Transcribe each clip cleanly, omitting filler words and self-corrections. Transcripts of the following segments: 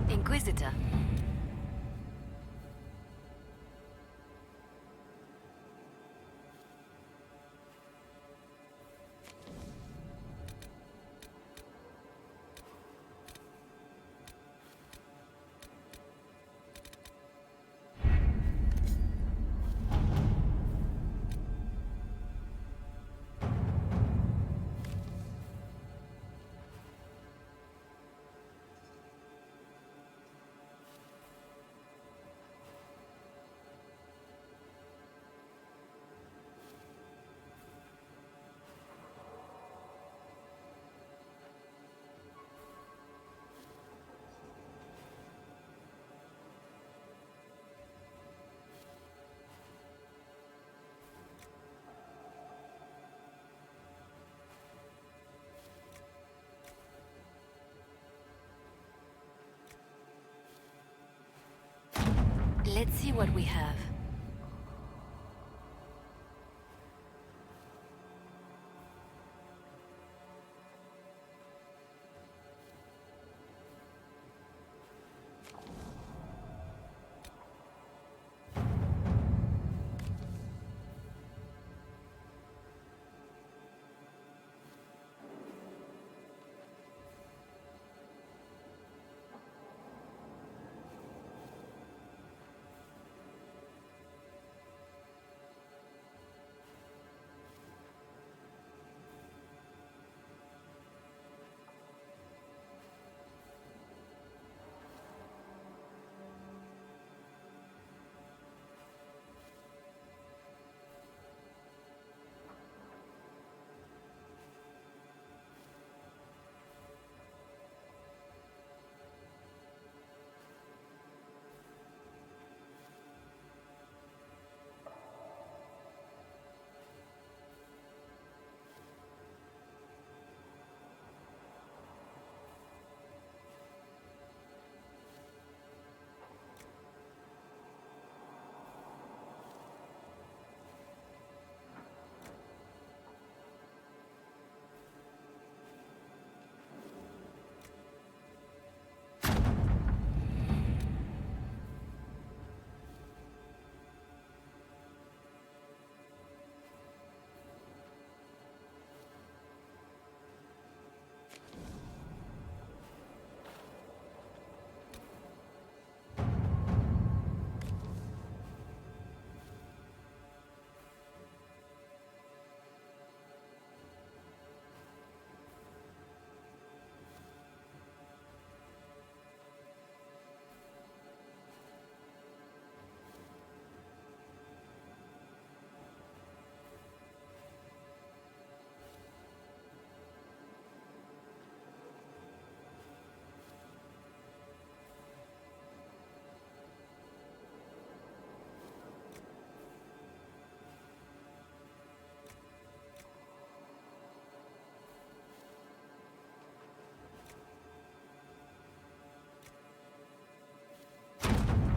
Inquisitor. Let's see what we have.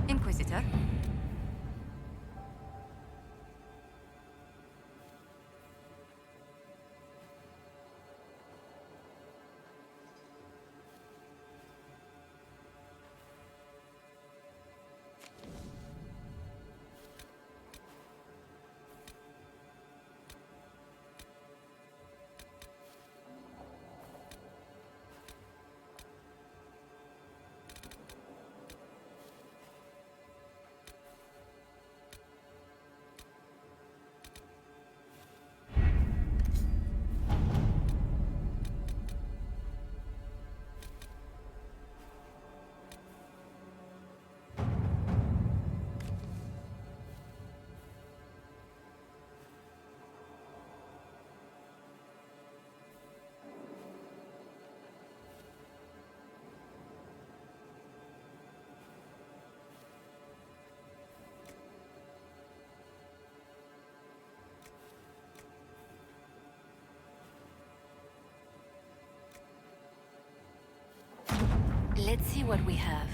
Inquisitor. Let's see what we have.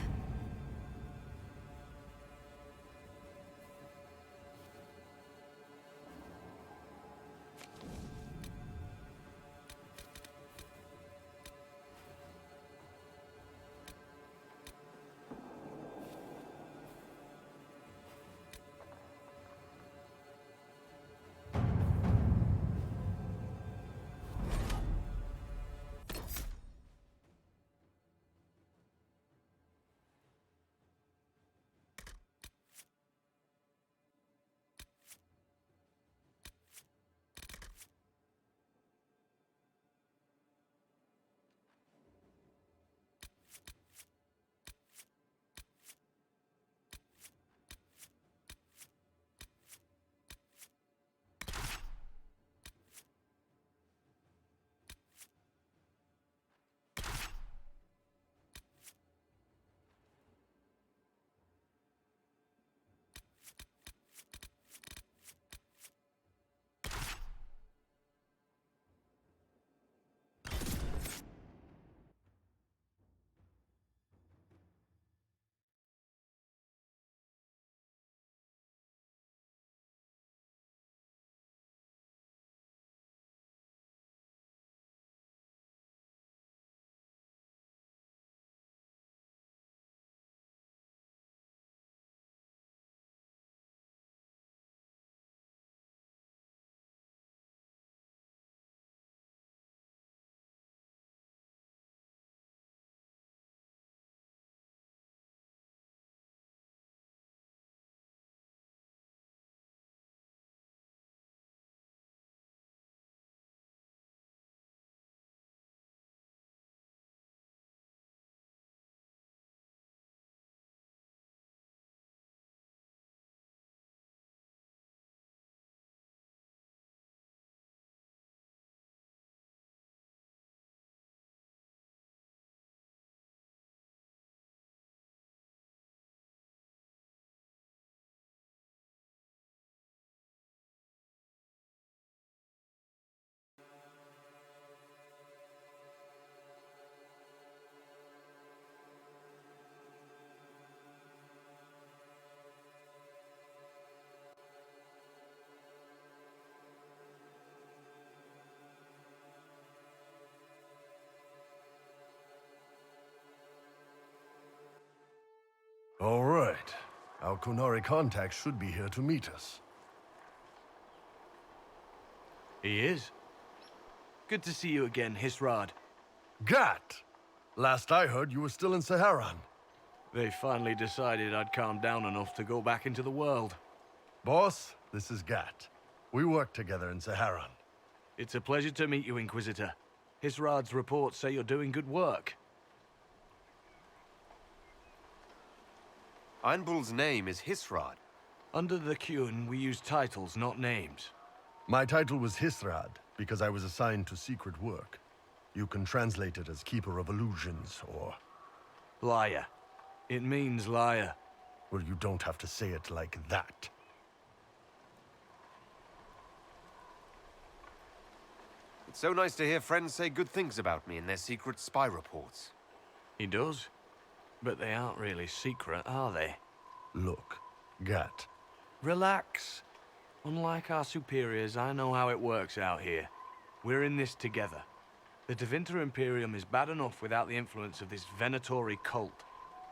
Our Kunari contact should be here to meet us. He is. Good to see you again, Hisrad. Gat! Last I heard, you were still in Saharan. They finally decided I'd calmed down enough to go back into the world. Boss, this is Gat. We work together in Saharan. It's a pleasure to meet you, Inquisitor. Hisrad's reports say you're doing good work. Einbul's name is Hisrad. Under the Qun, we use titles, not names. My title was Hisrad, because I was assigned to secret work. You can translate it as Keeper of Illusions, or... Liar. It means liar. Well, you don't have to say it like that. It's so nice to hear friends say good things about me in their secret spy reports. He does. But they aren't really secret, are they? Look, Gat. Relax. Unlike our superiors, I know how it works out here. We're in this together. The Tevinter Imperium is bad enough without the influence of this Venatori cult.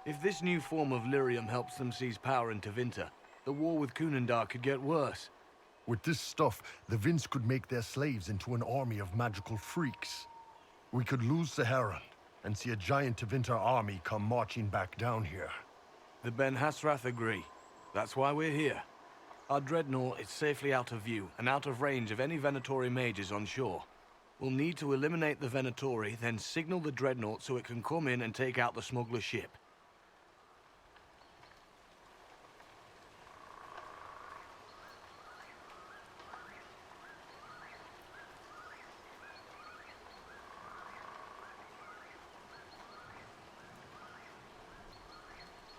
If this new form of lyrium helps them seize power in Tevinter, the war with Kunandar could get worse. With this stuff, the Vince could make their slaves into an army of magical freaks. We could lose Saharan, and see a giant Tevinter army come marching back down here. The Ben Hasrath agree. That's why we're here. Our dreadnought is safely out of view, and out of range of any Venatori mages on shore. We'll need to eliminate the Venatori, then signal the dreadnought so it can come in and take out the smuggler ship.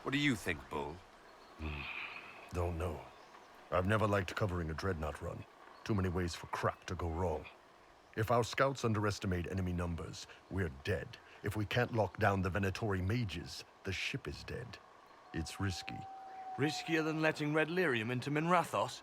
What do you think, Bull? Don't know. I've never liked covering a dreadnought run. Too many ways for crap to go wrong. If our scouts underestimate enemy numbers, we're dead. If we can't lock down the Venatori mages, the ship is dead. It's risky. Riskier than letting Red Lyrium into Minrathos?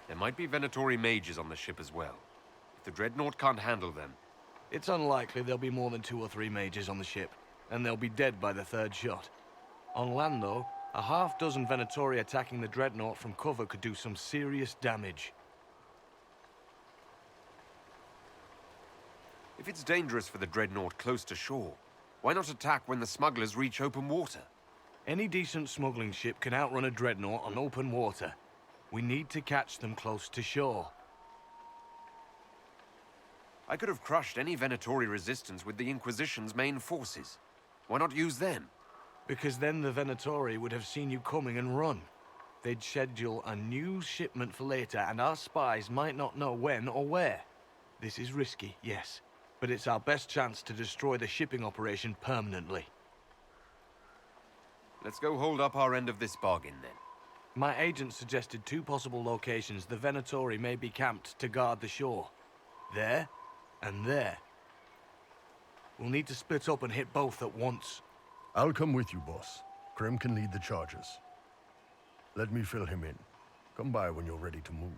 There might be Venatori mages on the ship as well. If the dreadnought can't handle them... It's unlikely there'll be more than 2 or 3 mages on the ship, and they'll be dead by the 3rd shot. On land, though, a half-dozen Venatori attacking the dreadnought from cover could do some serious damage. If it's dangerous for the dreadnought close to shore, why not attack when the smugglers reach open water? Any decent smuggling ship can outrun a dreadnought on open water. We need to catch them close to shore. I could have crushed any Venatori resistance with the Inquisition's main forces. Why not use them? Because then the Venatori would have seen you coming and run. They'd schedule a new shipment for later, and our spies might not know when or where. This is risky, yes, but it's our best chance to destroy the shipping operation permanently. Let's go hold up our end of this bargain, then. My agent suggested 2 possible locations the Venatori may be camped to guard the shore. There, and there. We'll need to split up and hit both at once. I'll come with you, boss. Krem can lead the charges. Let me fill him in. Come by when you're ready to move.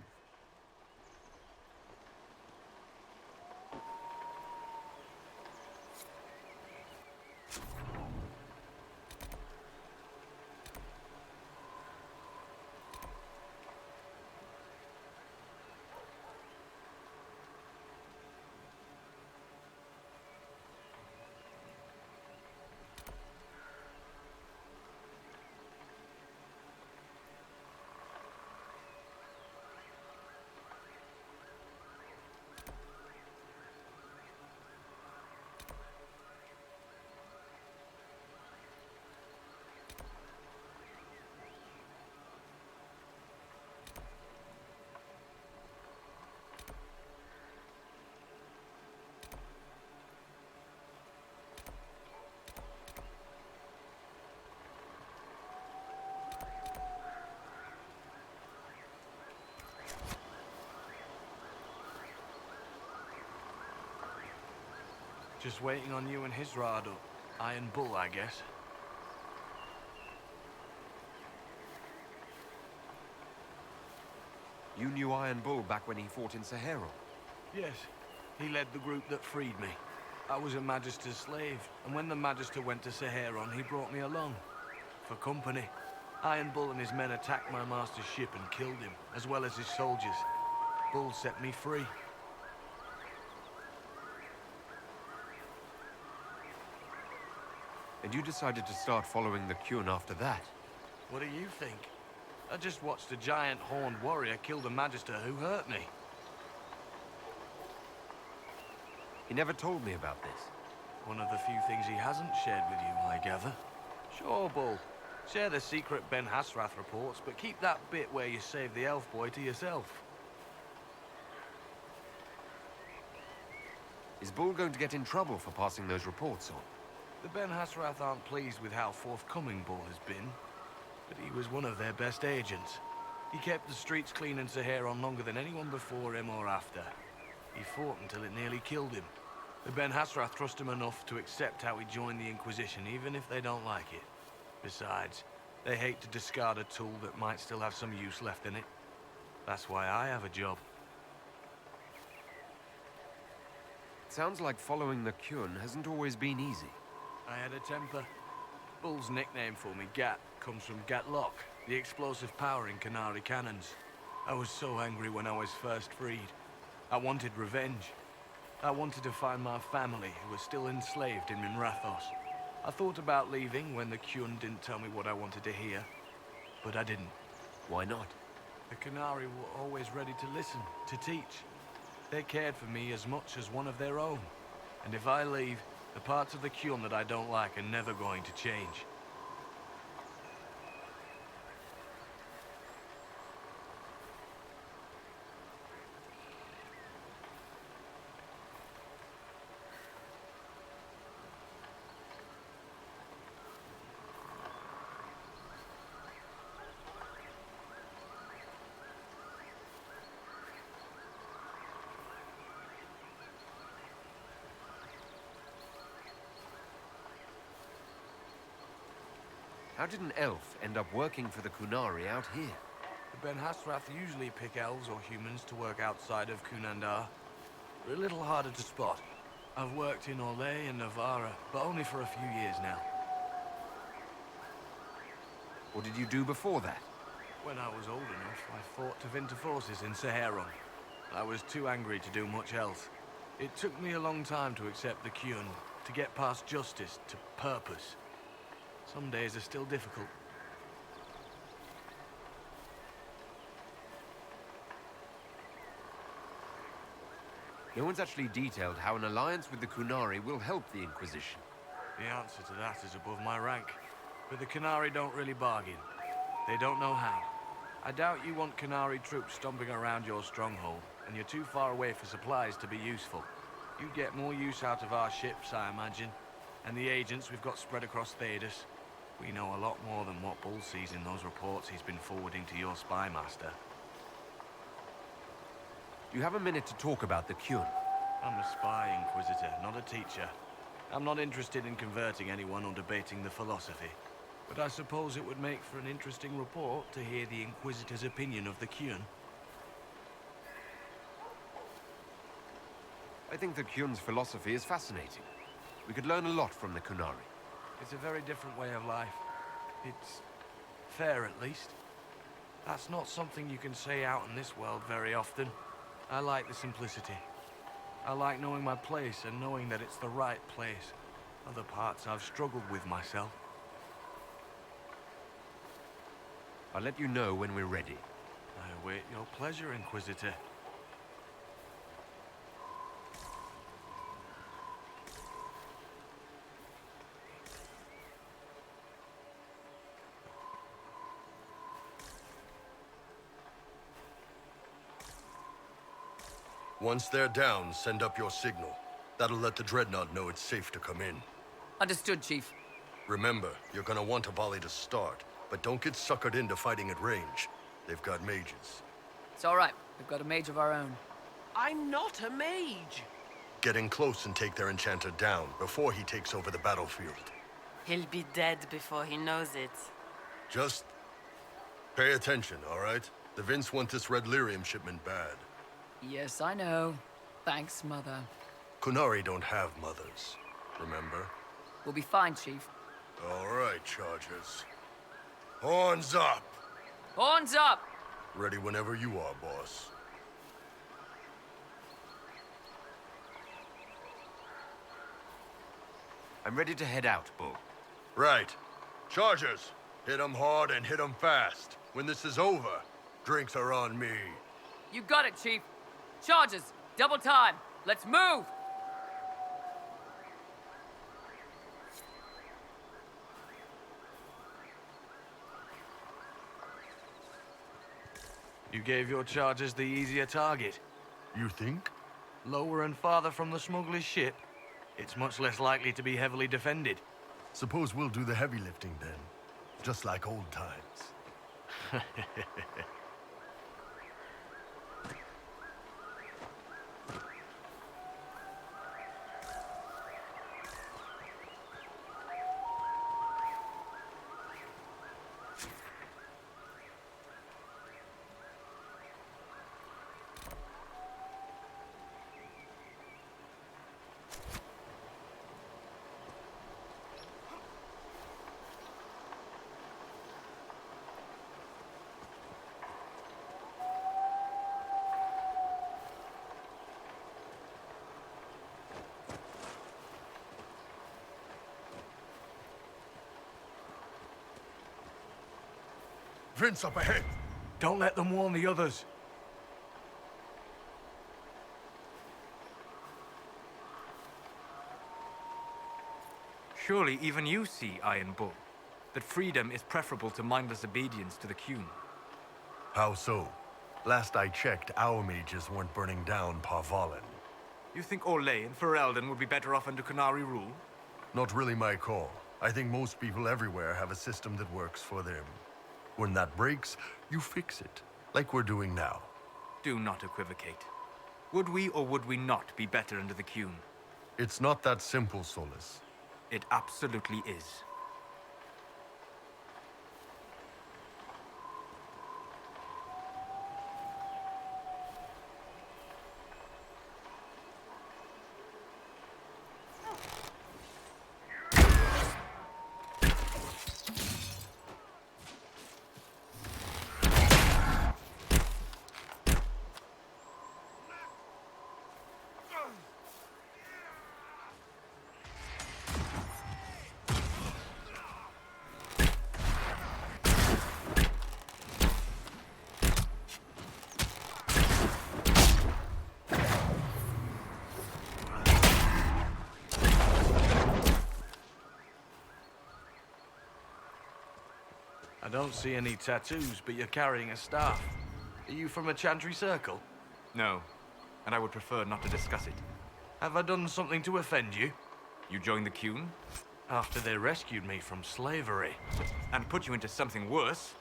Just waiting on you and his rod up. Iron Bull, I guess. You knew Iron Bull back when he fought in Sahara? Yes, he led the group that freed me. I was a Magister's slave, and when the Magister went to Saharon, he brought me along. For company. Iron Bull and his men attacked my master's ship and killed him, as well as his soldiers. Bull set me free. And you decided to start following the Qun after that? What do you think? I just watched a giant horned warrior kill the Magister who hurt me. He never told me about this. One of the few things he hasn't shared with you, I gather. Sure, Bull. Share the secret Ben Hasrath reports, but keep that bit where you saved the elf boy to yourself. Is Bull going to get in trouble for passing those reports on? The Ben Hasrath aren't pleased with how forthcoming Bull has been, but he was one of their best agents. He kept the streets clean in Saharon longer than anyone before him or after. He fought until it nearly killed him. The Ben Hasrath trust him enough to accept how he joined the Inquisition, even if they don't like it. Besides, they hate to discard a tool that might still have some use left in it. That's why I have a job. It sounds like following the Qun hasn't always been easy. I had a temper. Bull's nickname for me, Gat, comes from Gatlock, the explosive power in Canary cannons. I was so angry when I was first freed. I wanted revenge. I wanted to find my family, who were still enslaved in Minrathos. I thought about leaving when the Qun didn't tell me what I wanted to hear, but I didn't. Why not? The Canary were always ready to listen, to teach. They cared for me as much as one of their own. And if I leave, the parts of the Qun that I don't like are never going to change. How did an elf end up working for the Qunari out here? The Ben Hasrath usually pick elves or humans to work outside of Kunandar. They're a little harder to spot. I've worked in Orlais and Navarra, but only for a few years now. What did you do before that? When I was old enough, I fought Tevinter forces in Saharon. I was too angry to do much else. It took me a long time to accept the Qun, to get past justice to purpose. Some days are still difficult. No one's actually detailed how an alliance with the Qunari will help the Inquisition. The answer to that is above my rank. But the Qunari don't really bargain. They don't know how. I doubt you want Qunari troops stomping around your stronghold, and you're too far away for supplies to be useful. You'd get more use out of our ships, I imagine. And the agents we've got spread across Thedas. We know a lot more than what Bull sees in those reports he's been forwarding to your spy master. You have a minute to talk about the Qun. I'm a spy, Inquisitor, not a teacher. I'm not interested in converting anyone or debating the philosophy. But I suppose it would make for an interesting report to hear the Inquisitor's opinion of the Qun. I think the Qun's philosophy is fascinating. We could learn a lot from the Qunari. It's a very different way of life. It's fair, at least. That's not something you can say out in this world very often. I like the simplicity. I like knowing my place and knowing that it's the right place. Other parts I've struggled with myself. I'll let you know when we're ready. I await your pleasure, Inquisitor. Once they're down, send up your signal. That'll let the Dreadnought know it's safe to come in. Understood, Chief. Remember, you're gonna want a volley to start, but don't get suckered into fighting at range. They've got mages. It's all right. We've got a mage of our own. I'm not a mage. Get in close and take their enchanter down before he takes over the battlefield. He'll be dead before he knows it. Just pay attention, all right? The Vince want this red lyrium shipment bad. Yes, I know. Thanks, Mother. Kunari don't have mothers, remember? We'll be fine, Chief. All right, Chargers. Horns up! Horns up! Ready whenever you are, boss. I'm ready to head out, Bull. Right. Chargers, hit 'em hard and hit 'em fast. When this is over, drinks are on me. You got it, Chief. Charges, double time. Let's move! You gave your chargers the easier target. You think? Lower and farther from the smuggler's ship, it's much less likely to be heavily defended. Suppose we'll do the heavy lifting then. Just like old times. Vince up ahead! Don't let them warn the others. Surely even you see, Iron Bull, that freedom is preferable to mindless obedience to the Qun. How so? Last I checked, our mages weren't burning down Parvalen. You think Orlais and Ferelden would be better off under Qunari rule? Not really my call. I think most people everywhere have a system that works for them. When that breaks, you fix it, like we're doing now. Do not equivocate. Would we or would we not be better under the Qun? It's not that simple, Solus. It absolutely is. I don't see any tattoos, but you're carrying a staff. Are you from a Chantry circle? No, and I would prefer not to discuss it. Have I done something to offend you? You joined the Qun, After they rescued me from slavery. and put you into something worse.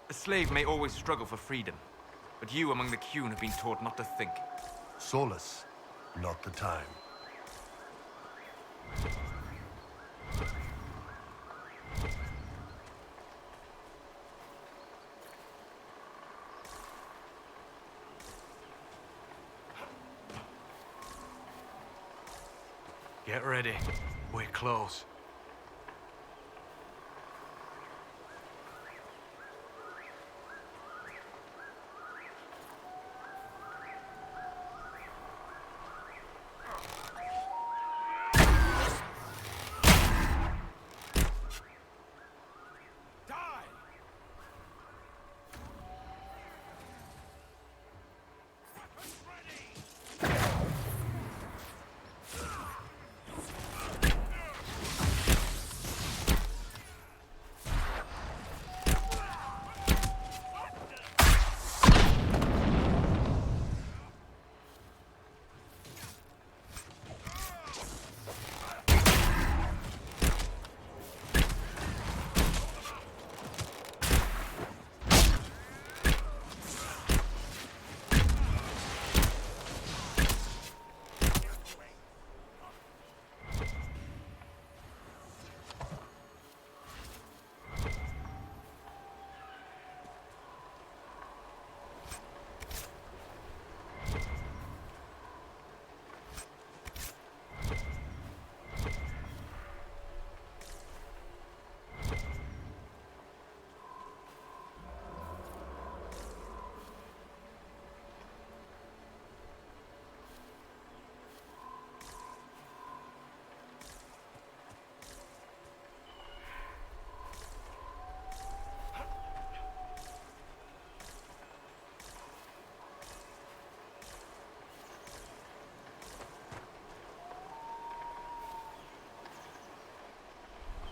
A slave may always struggle for freedom, but you among the Qun have been taught not to think. Solus, not the time. Get ready. We're close.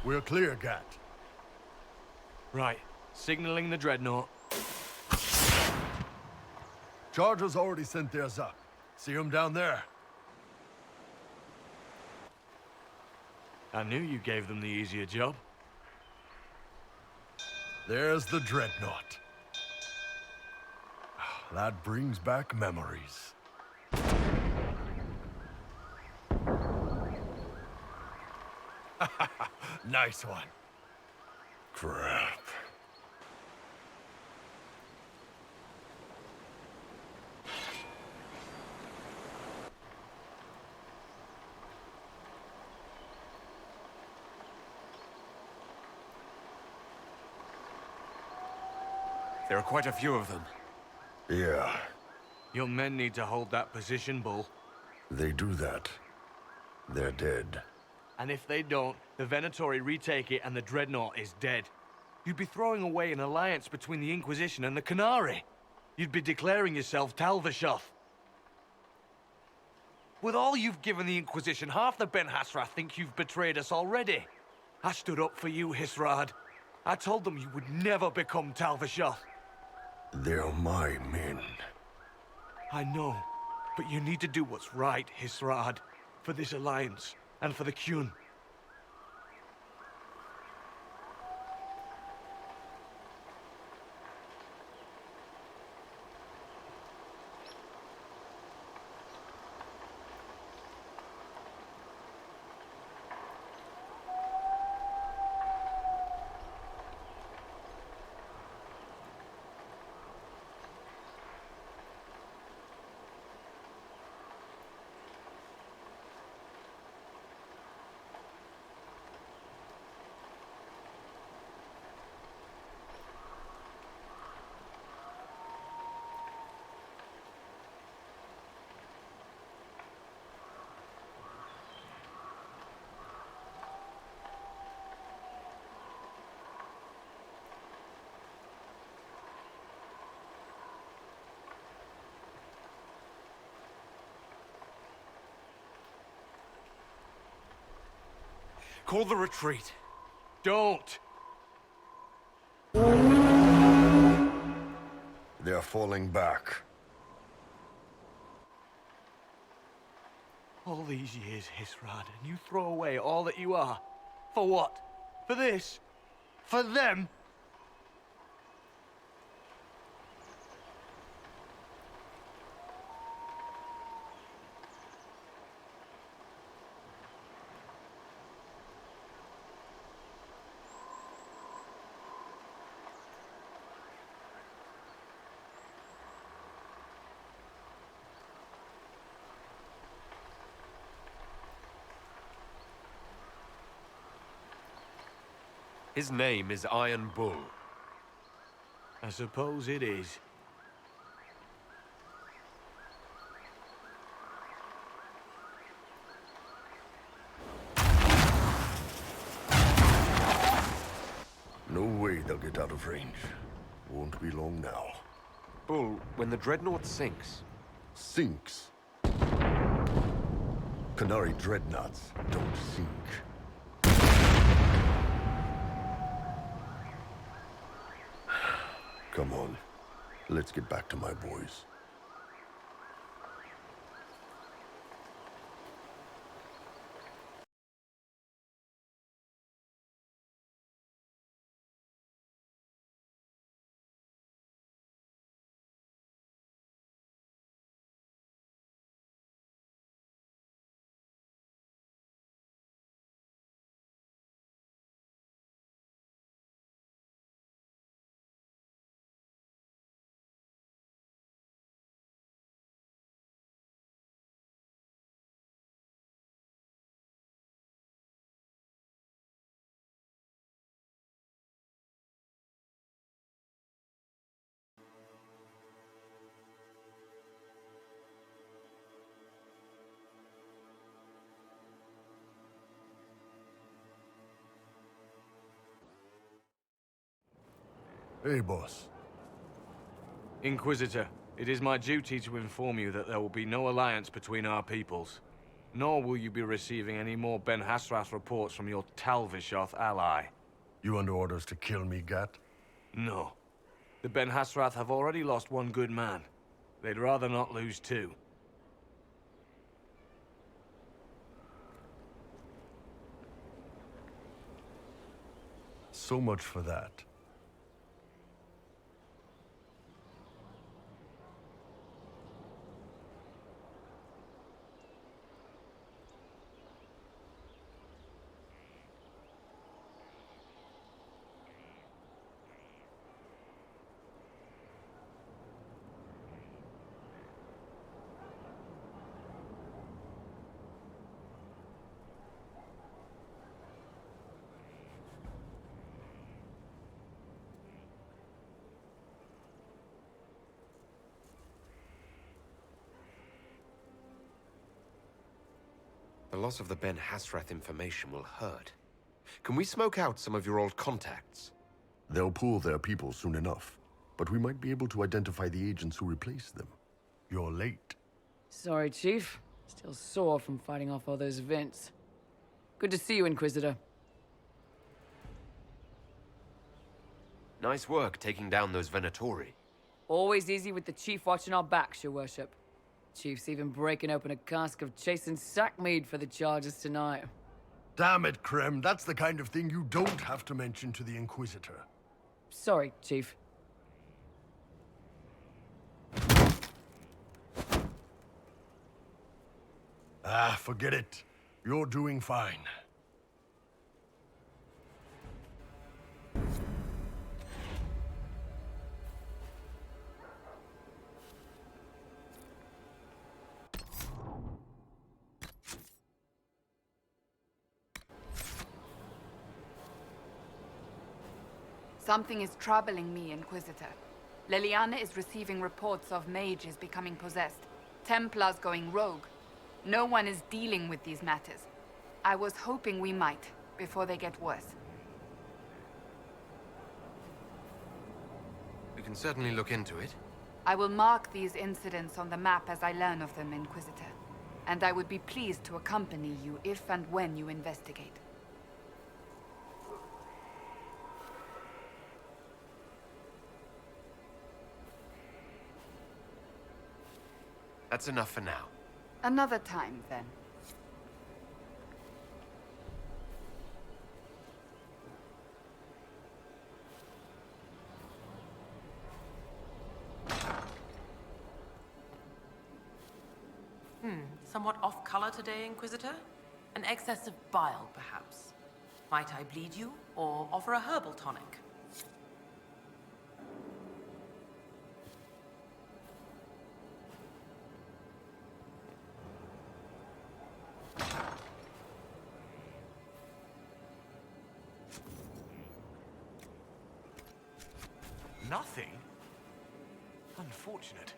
We're clear, Gat. Right. Signaling the dreadnought. Chargers already sent theirs up. See them down there? I knew you gave them the easier job. There's the dreadnought. That brings back memories. Nice one. Crap. There are quite a few of them. Yeah, Your men need to hold that position, Bull. they do that. They're dead. And if they don't, the Venatori retake it and the dreadnought is dead. You'd be throwing away an alliance between the Inquisition and the Canary. You'd be declaring yourself Talvashoth. With all you've given the Inquisition, half the Ben Hasra think you've betrayed us already. I stood up for you, Hisrad. I told them you would never become Talvashoth. They're my men. I know, but you need to do what's right, Hisrad, for this alliance and for the Qun. Call the retreat. Don't! They're falling back. All these years, Hisrad, and you throw away all that you are. For what? For this? For them? His name is Iron Bull. I suppose it is. No way they'll get out of range. Won't be long now. Bull, when the dreadnought sinks, Sinks. Canary dreadnoughts don't sink. Come on. Let's get back to my boys. Hey, boss. Inquisitor, it is my duty to inform you that there will be no alliance between our peoples. Nor will you be receiving any more Ben Hasrath reports from your Talvishoth ally. You under orders to kill me, Gat? No. The Ben Hasrath have already lost one good man. They'd rather not lose two. So much for that. The loss of the Ben Hasrath information will hurt. Can we smoke out some of your old contacts? They'll pool their people soon enough, but we might be able to identify the agents who replaced them. You're late. Sorry, Chief. Still sore from fighting off all those vents. Good to see you, Inquisitor. Nice work taking down those Venatori. Always easy with the Chief watching our backs, Your Worship. Chief's even breaking open a cask of chasing sackmead for the charges tonight. Damn it, Krem. That's the kind of thing you don't have to mention to the Inquisitor. Sorry, Chief. Ah, forget it. You're doing fine. Something is troubling me, Inquisitor. Leliana is receiving reports of mages becoming possessed, Templars going rogue. No one is dealing with these matters. I was hoping we might, before they get worse. We can certainly look into it. I will mark these incidents on the map as I learn of them, Inquisitor. And I would be pleased to accompany you if and when you investigate. That's enough for now. Another time, then. Somewhat off-color today, Inquisitor? An excess of bile, perhaps. Might I bleed you, or offer a herbal tonic? Nothing? Unfortunate.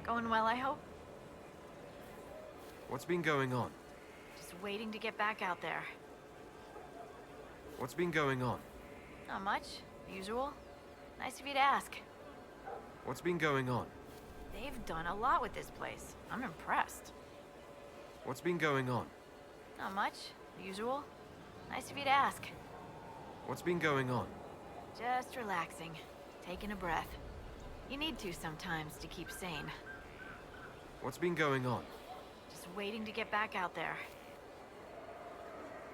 Going well, I hope? What's been going on? Just waiting to get back out there. What's been going on? Not much. Usual. Nice of you to ask. What's been going on? They've done a lot with this place. I'm impressed. What's been going on? Not much. Usual. Nice of you to ask. What's been going on? Just relaxing. Taking a breath. You need to sometimes to keep sane. What's been going on? Just waiting to get back out there.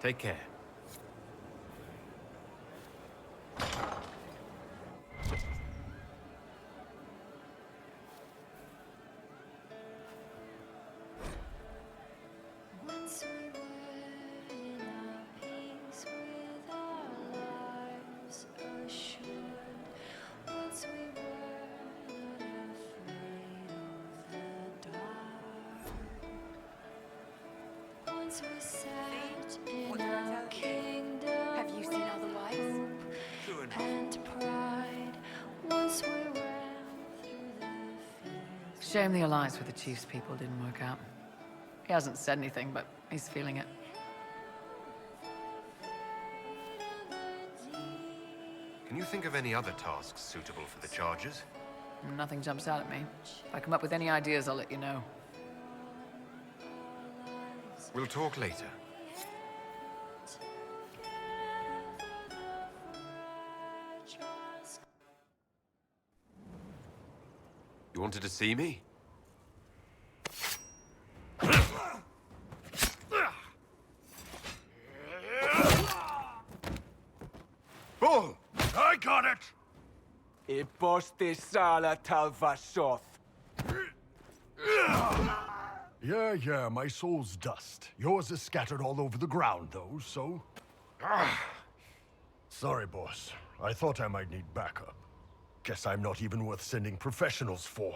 Take care. Once we were in our peace with our lives assured. Once we were not afraid of the dark. Once we sat in our kingdom. Have you seen all the wives? And pride. Once we ran through the fields. Shame the alliance with the Chief's people didn't work out. He hasn't said anything, but he's feeling it. Can you think of any other tasks suitable for the charges? Nothing jumps out at me. If I come up with any ideas, I'll let you know. We'll talk later. You wanted to see me? Bull! I got it! Iposte sala talvashoth. Yeah, my soul's dust. Yours is scattered all over the ground, though, so... Sorry, boss. I thought I might need backup. Guess I'm not even worth sending professionals for.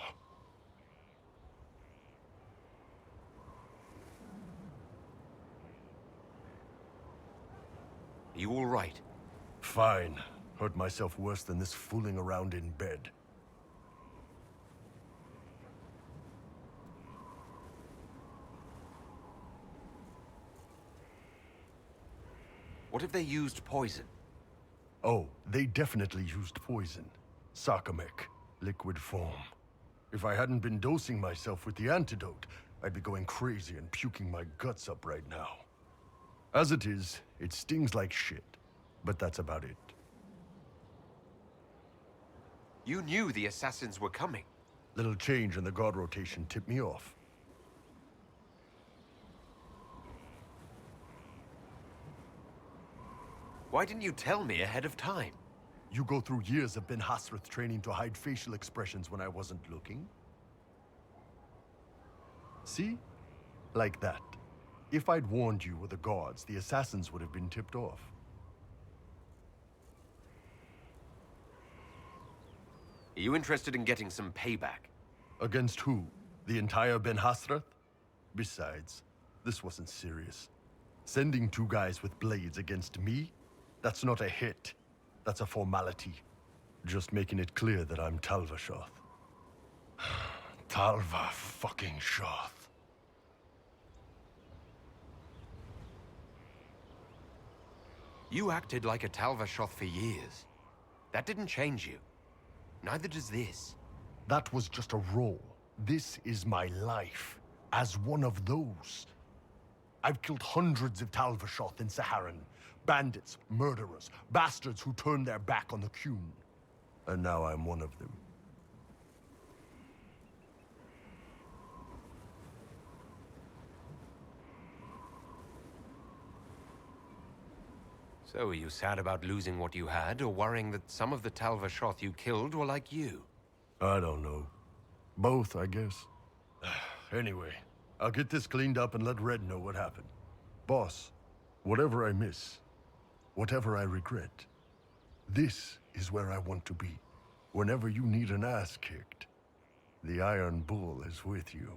You all right? Fine. Hurt myself worse than this fooling around in bed. What if they used poison? Oh, they definitely used poison. Sarcomec, liquid form. If I hadn't been dosing myself with the antidote, I'd be going crazy and puking my guts up right now. As it is, it stings like shit, but that's about it. You knew the assassins were coming. Little change in the guard rotation tipped me off. Why didn't you tell me ahead of time? You go through years of Ben Hasrath training to hide facial expressions when I wasn't looking? See? Like that. If I'd warned you or the guards, the assassins would have been tipped off. Are you interested in getting some payback? Against who? The entire Ben Hasrath? Besides, this wasn't serious. Sending two guys with blades against me? That's not a hit. That's a formality. Just making it clear that I'm Talvashoth. Talva fucking Shoth. You acted like a Talvashoth for years. That didn't change you. Neither does this. That was just a role. This is my life. As one of those. I've killed hundreds of Talvashoth in Saharan. Bandits, murderers, bastards who turned their back on the Qun. And now I'm one of them. So are you sad about losing what you had, or worrying that some of the Talvashoth you killed were like you? I don't know. Both, I guess. Anyway, I'll get this cleaned up and let Red know what happened. Boss, whatever I miss, whatever I regret, this is where I want to be. Whenever you need an ass kicked, the Iron Bull is with you.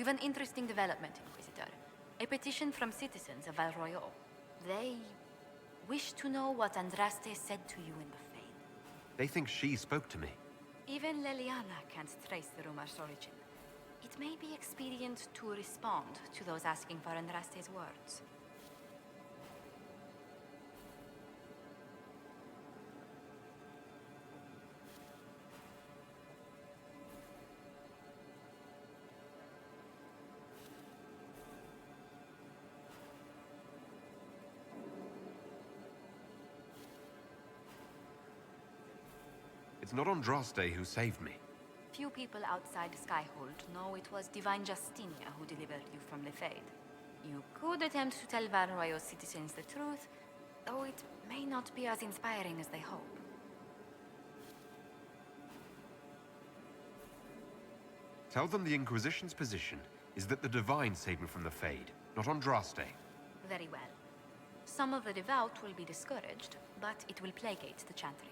We've an interesting development, Inquisitor. A petition from citizens of Val Royal. They wish to know what Andraste said to you in the Fade. They think she spoke to me. Even Leliana can't trace the rumor's origin. It may be expedient to respond to those asking for Andraste's words. It's not Andraste who saved me. Few people outside Skyhold know it was Divine Justinia who delivered you from the Fade. You could attempt to tell Val Royal citizens the truth, though it may not be as inspiring as they hope. Tell them the Inquisition's position is that the Divine saved me from the Fade, not Andraste. Very well. Some of the devout will be discouraged, but it will placate the Chantry.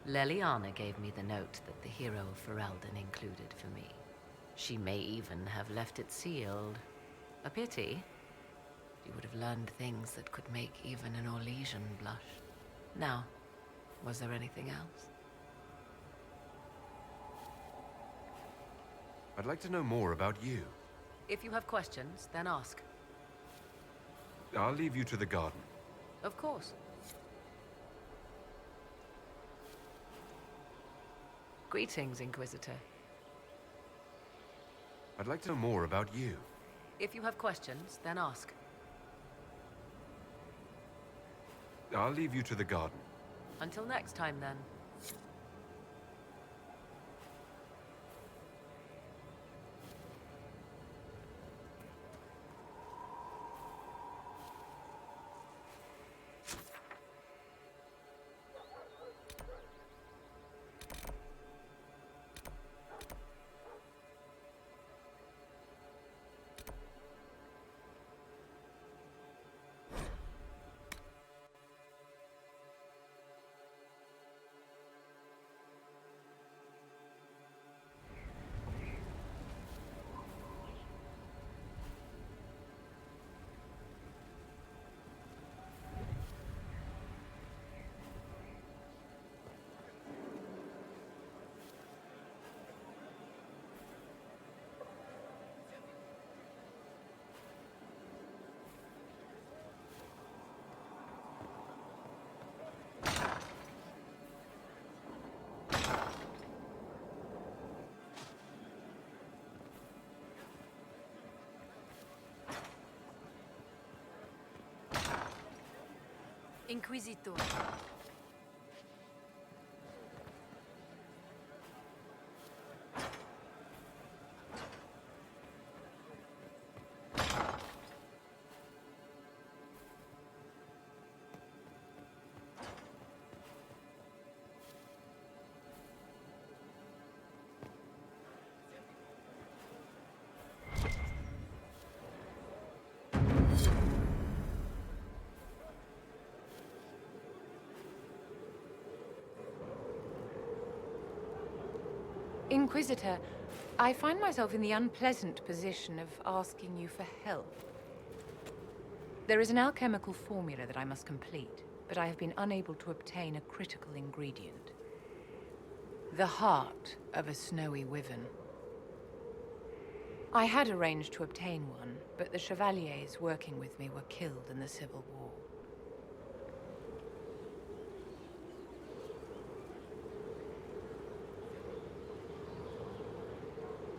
Leliana gave me the note that the hero of Ferelden included for me. She may even have left it sealed. A pity. She would have learned things that could make even an Orlesian blush. Now, was there anything else? I'd like to know more about you. If you have questions, then ask. I'll leave you to the garden. Of course. Greetings, Inquisitor. I'd like to know more about you. If you have questions, then ask. I'll leave you to the garden. Until next time, then. Inquisitor. Inquisitor, I find myself in the unpleasant position of asking you for help. There is an alchemical formula that I must complete, but I have been unable to obtain a critical ingredient. The heart of a snowy wyvern. I had arranged to obtain one, but the Chevaliers working with me were killed in the Civil War.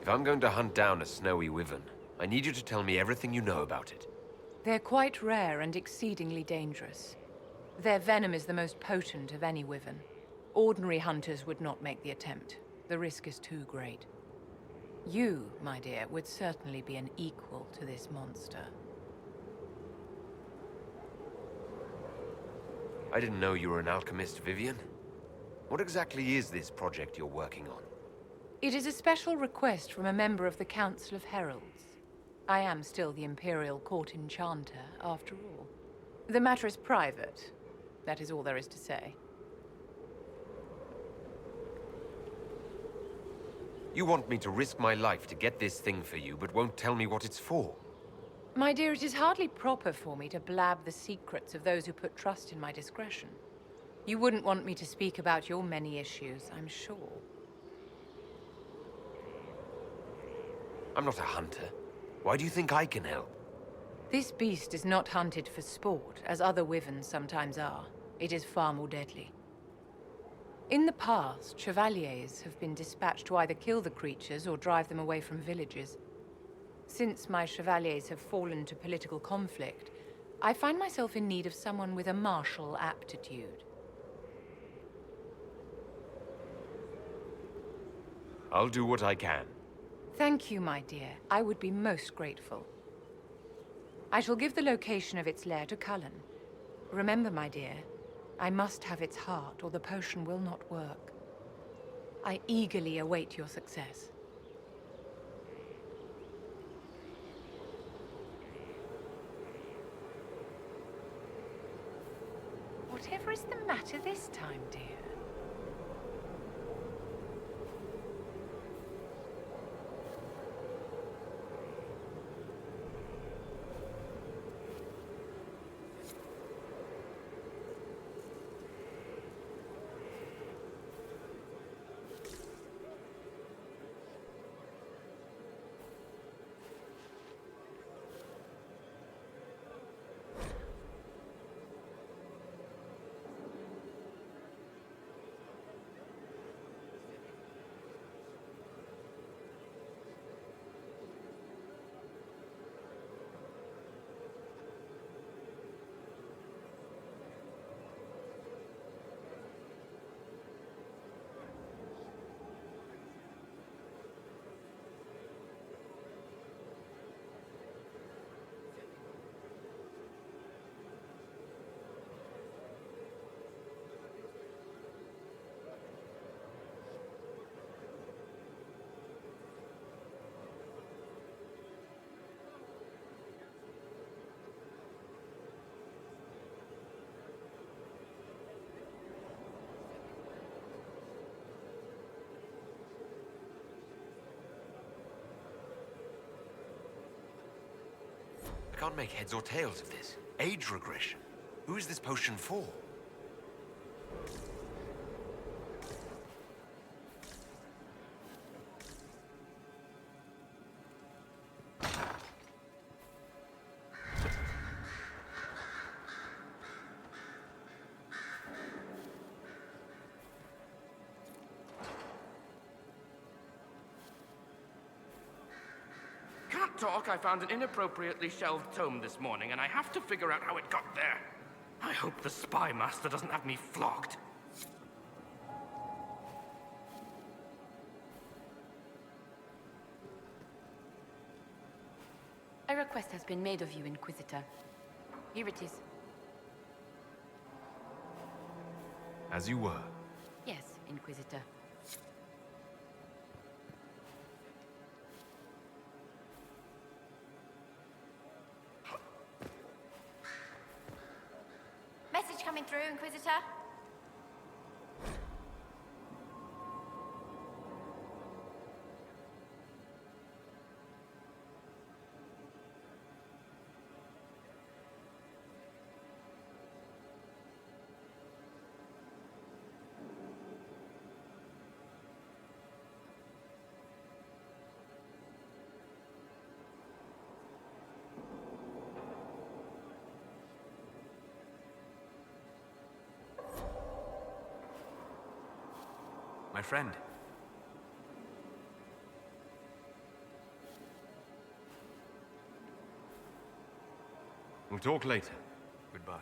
If I'm going to hunt down a snowy wyvern, I need you to tell me everything you know about it. They're quite rare and exceedingly dangerous. Their venom is the most potent of any wyvern. Ordinary hunters would not make the attempt. The risk is too great. You, my dear, would certainly be an equal to this monster. I didn't know you were an alchemist, Vivian. What exactly is this project you're working on? It is a special request from a member of the Council of Heralds. I am still the Imperial Court Enchanter, after all. The matter is private. That is all there is to say. You want me to risk my life to get this thing for you, but won't tell me what it's for? My dear, it is hardly proper for me to blab the secrets of those who put trust in my discretion. You wouldn't want me to speak about your many issues, I'm sure. I'm not a hunter. Why do you think I can help? This beast is not hunted for sport, as other wyverns sometimes are. It is far more deadly. In the past, chevaliers have been dispatched to either kill the creatures or drive them away from villages. Since my chevaliers have fallen to political conflict, I find myself in need of someone with a martial aptitude. I'll do what I can. Thank you, my dear. I would be most grateful. I shall give the location of its lair to Cullen. Remember, my dear, I must have its heart, or the potion will not work. I eagerly await your success. Whatever is the matter this time, dear? I can't make heads or tails of this. Age regression. Who is this potion for? Talk, I found an inappropriately shelved tome this morning, and I have to figure out how it got there. I hope the spy master doesn't have me flogged. A request has been made of you, Inquisitor. Here it is. As you were. Yes, Inquisitor. Message coming through, Inquisitor. my friend. We'll talk later. Goodbye.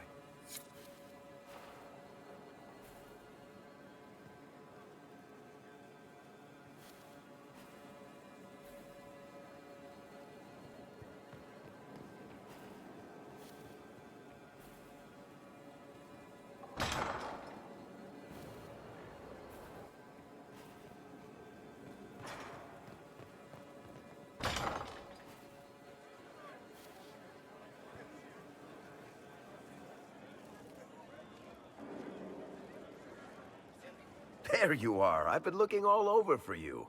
There you are. I've been looking all over for you.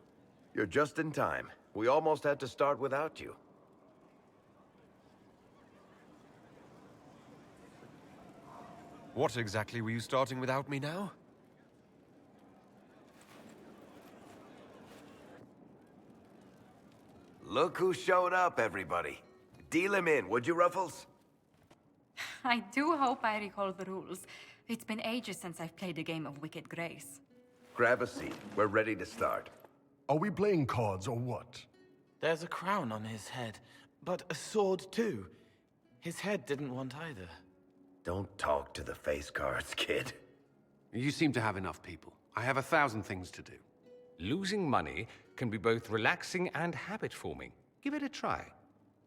You're just in time. We almost had to start without you. What exactly were you starting without me now? Look who showed up, everybody. Deal him in, would you, Ruffles? I do hope I recall the rules. It's been ages since I've played a game of Wicked Grace. Grab a seat. We're ready to start. Are we playing cards or what? There's a crown on his head, but a sword too. His head didn't want either. Don't talk to the face cards, kid. You seem to have enough people. I have 1,000 things to do. Losing money can be both relaxing and habit-forming. Give it a try.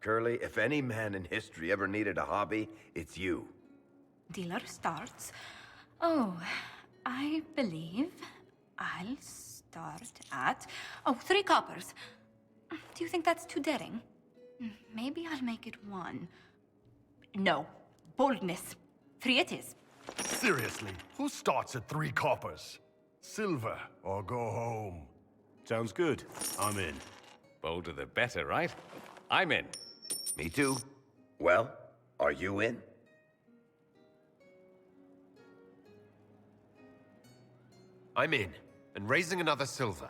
Curly, if any man in history ever needed a hobby, it's you. Dealer starts. Oh, I believe I'll start at... Oh, 3 coppers. Do you think that's too daring? Maybe I'll make it 1. No. Boldness. 3 it is. Seriously, who starts at 3 coppers? Silver or go home. Sounds good. I'm in. Bolder the better, right? I'm in. Me too. Well, are you in? I'm in, and raising another silver.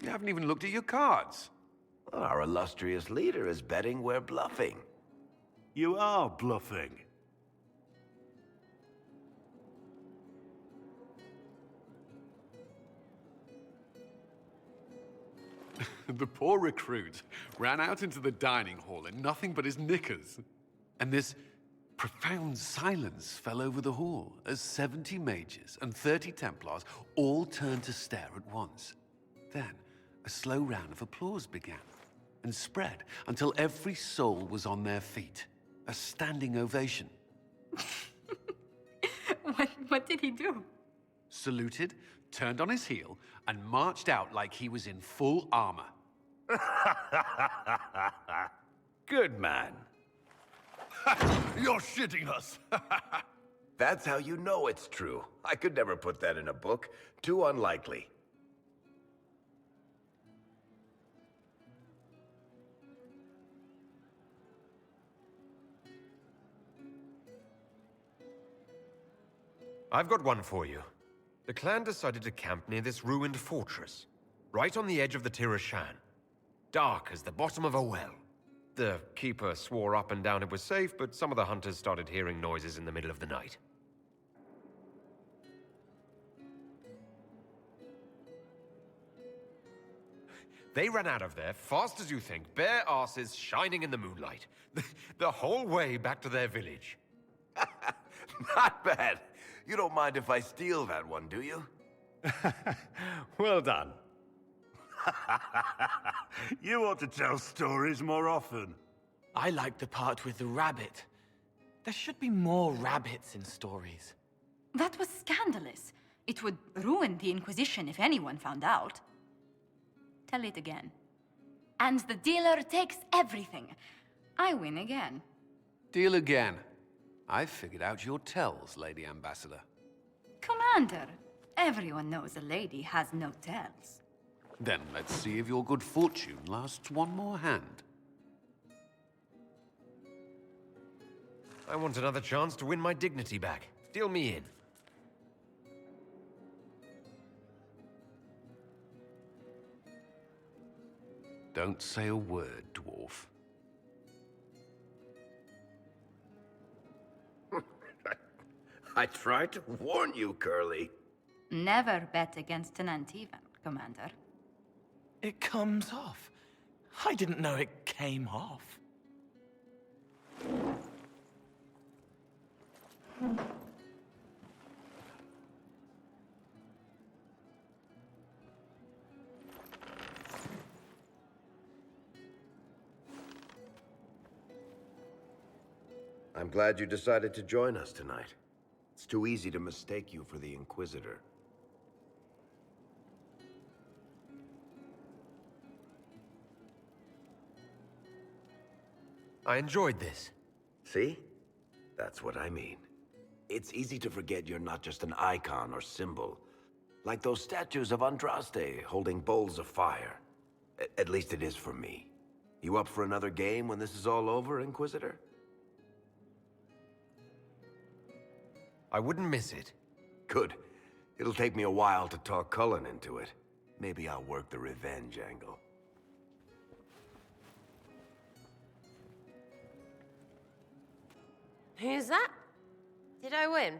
You haven't even looked at your cards. Our illustrious leader is betting we're bluffing. You are bluffing. The poor recruit ran out into the dining hall in nothing but his knickers. And this profound silence fell over the hall as 70 mages and 30 Templars all turned to stare at once. Then, a slow round of applause began and spread until every soul was on their feet. A standing ovation. What did he do? Saluted, turned on his heel, and marched out like he was in full armor. Good man. You're shitting us. That's how you know it's true. I could never put that in a book. Too unlikely. I've got one for you. The clan decided to camp near this ruined fortress, right on the edge of the Tirashan. Dark as the bottom of a well. The keeper swore up and down it was safe, but some of the hunters started hearing noises in the middle of the night. They ran out of there, fast as you think, bare asses shining in the moonlight. The whole way back to their village. Not bad. You don't mind if I steal that one, do you? Well done. You ought to tell stories more often. I like the part with the rabbit. There should be more rabbits in stories. That was scandalous. It would ruin the Inquisition if anyone found out. Tell it again. And the dealer takes everything. I win again. Deal again. I've figured out your tells, Lady Ambassador. Commander, everyone knows a lady has no tells. Then let's see if your good fortune lasts one more hand. I want another chance to win my dignity back. Deal me in. Don't say a word, dwarf. I tried to warn you, Curly. Never bet against an even, Commander. It comes off. I didn't know it came off. I'm glad you decided to join us tonight. It's too easy to mistake you for the Inquisitor. I enjoyed this. See? That's what I mean. It's easy to forget you're not just an icon or symbol. Like those statues of Andraste holding bowls of fire. At least it is for me. You up for another game when this is all over, Inquisitor? I wouldn't miss it. Good. It'll take me a while to talk Cullen into it. Maybe I'll work the revenge angle. Who's that? Did I win?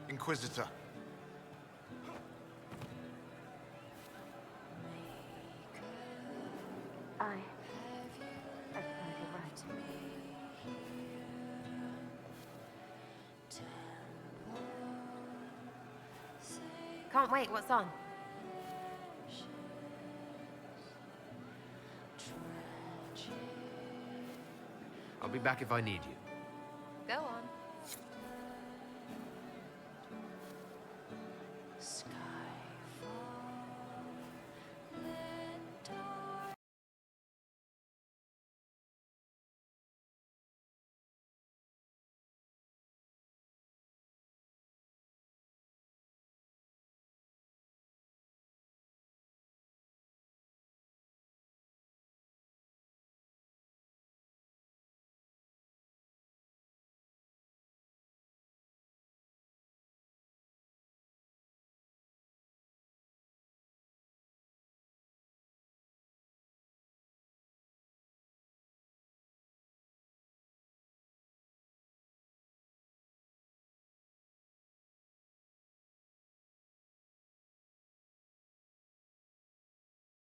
Inquisitor. Can't wait, what's on? I'll be back if I need you.